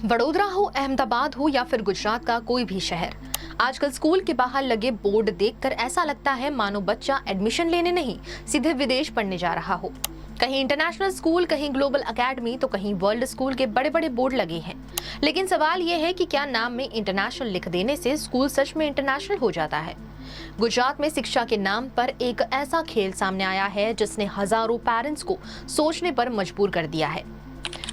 वडोदरा हो, अहमदाबाद हो या फिर गुजरात का कोई भी शहर, आजकल स्कूल के बाहर लगे बोर्ड देखकर ऐसा लगता है मानो बच्चा एडमिशन लेने नहीं सीधे विदेश पढ़ने जा रहा हो। कहीं इंटरनेशनल स्कूल, कहीं ग्लोबल एकेडमी तो कहीं वर्ल्ड स्कूल के बड़े बड़े बोर्ड लगे हैं। लेकिन सवाल यह है कि क्या नाम में इंटरनेशनल लिख देने से स्कूल सच में इंटरनेशनल हो जाता है? गुजरात में शिक्षा के नाम पर एक ऐसा खेल सामने आया है जिसने हजारों पेरेंट्स को सोचने पर मजबूर कर दिया है।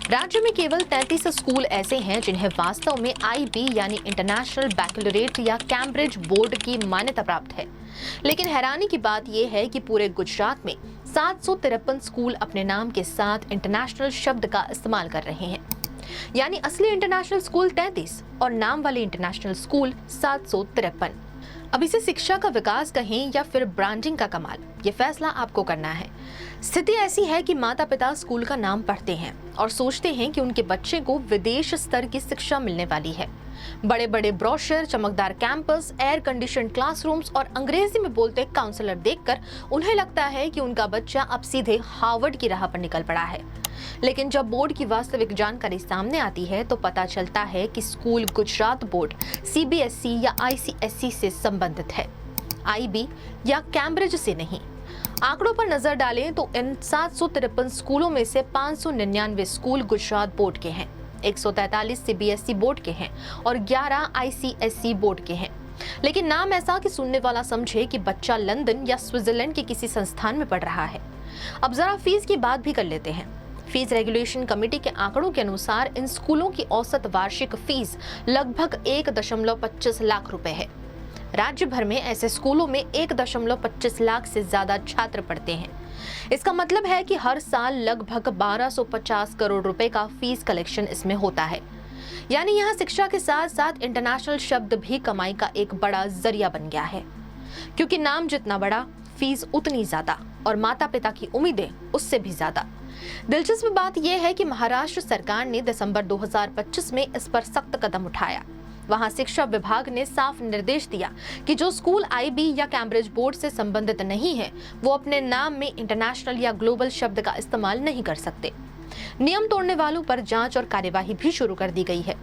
राज्य में केवल 33 स्कूल ऐसे हैं जिन्हें वास्तव में IB यानी इंटरनेशनल बैकलॉरेट या कैम्ब्रिज बोर्ड की मान्यता प्राप्त है। लेकिन हैरानी की बात यह है कि पूरे गुजरात में 753 स्कूल अपने नाम के साथ इंटरनेशनल शब्द का इस्तेमाल कर रहे हैं। यानी असली इंटरनेशनल स्कूल 33 और नाम वाले इंटरनेशनल स्कूल 753। अब इसे शिक्षा का विकास कहें या फिर ब्रांडिंग का कमाल, ये फैसला आपको करना है। स्थिति ऐसी है कि माता पिता स्कूल का नाम पढ़ते हैं और सोचते हैं कि उनके बच्चे को विदेश स्तर की शिक्षा मिलने वाली है। बड़े बड़े ब्रोशर, चमकदार कैंपस, एयर कंडीशन क्लासरूम्स और अंग्रेजी में बोलते काउंसलर देखकर उन्हें लगता है कि उनका बच्चा अब सीधे हार्वर्ड की राह पर निकल पड़ा है। लेकिन जब बोर्ड की वास्तविक जानकारी सामने आती है तो पता चलता है कि स्कूल गुजरात बोर्ड CBSE या ICSE से संबंधित है, IB या कैम्ब्रिज से नहीं। आंकड़ों पर नजर डालें तो इन 753 स्कूलों में से 599 स्कूल गुजरात बोर्ड के हैं, 143 CBSE बोर्ड के हैं और 11 ICSE बोर्ड के हैं। लेकिन नाम ऐसा कि सुनने वाला समझे कि बच्चा लंदन या स्विट्जरलैंड के किसी संस्थान में पढ़ रहा है। अब जरा फीस की बात भी कर लेते हैं। फीस रेगुलेशन कमेटी के आंकड़ों के अनुसार इन स्कूलों की औसत वार्षिक फीस लगभग 1.25 लाख रुपए है। राज्य भर में ऐसे स्कूलों में 1.25 लाख से ज्यादा छात्र पढ़ते हैं। इसका मतलब है कि हर साल लगभग 1250 करोड़ रुपए का फीस कलेक्शन इसमें होता है। यानी यहाँ शिक्षा के साथ साथ इंटरनेशनल शब्द भी कमाई का एक बड़ा जरिया बन गया है, क्योंकि नाम जितना बड़ा, फीस उतनी ज्यादा और माता पिता की उम्मीदें उससे भी ज्यादा। दिलचस्प बात यह है कि महाराष्ट्र सरकार ने दिसंबर 2025 में इस पर सख्त कदम उठाया। वहां शिक्षा विभाग ने साफ निर्देश दिया कि जो स्कूल IB या कैम्ब्रिज बोर्ड से संबंधित नहीं है वो अपने नाम में इंटरनेशनल या ग्लोबल शब्द का इस्तेमाल नहीं कर सकते। नियम तोड़ने वालों पर जांच और कार्यवाही भी शुरू कर दी गई है।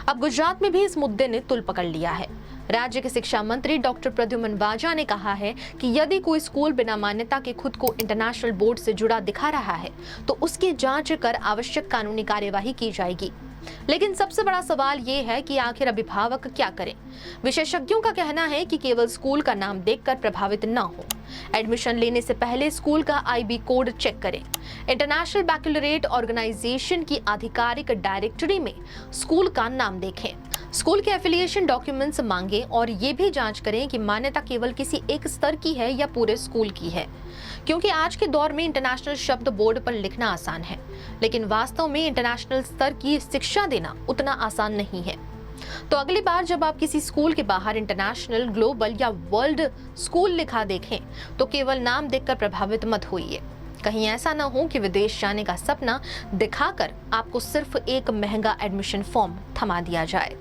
अब गुजरात में भी इस मुद्दे ने तुल पकड़ लिया है। राज्य के शिक्षा मंत्री डॉक्टर प्रद्युमन वाजा ने कहा है कि यदि कोई स्कूल बिना मान्यता के खुद को इंटरनेशनल बोर्ड से जुड़ा दिखा रहा है तो उसकी जांच कर आवश्यक कानूनी कार्यवाही की जाएगी। लेकिन सबसे बड़ा सवाल ये है कि आखिर अभिभावक क्या करें? विशेषज्ञों का कहना है कि केवल स्कूल का नाम देखकर प्रभावित न हो। एडमिशन लेने से पहले स्कूल का IB कोड चेक करें। इंटरनेशनल बैकलॉरेट ऑर्गेनाइजेशन की आधिकारिक डायरेक्टरी में स्कूल का नाम देखें। स्कूल के एफिलिएशन डॉक्यूमेंट्स मांगे और ये भी जांच करें कि मान्यता केवल किसी एक स्तर की है या पूरे स्कूल की है, क्योंकि आज के दौर में इंटरनेशनल शब्द बोर्ड पर लिखना आसान है, लेकिन वास्तव में इंटरनेशनल स्तर की शिक्षा देना उतना आसान नहीं है। तो अगली बार जब आप किसी स्कूल के बाहर इंटरनेशनल, ग्लोबल या वर्ल्ड स्कूल लिखा देखें तो केवल नाम देखकर प्रभावित मत होइए। कहीं ऐसा ना हो कि विदेश जाने का सपना दिखाकर आपको सिर्फ एक महंगा एडमिशन फॉर्म थमा दिया जाए।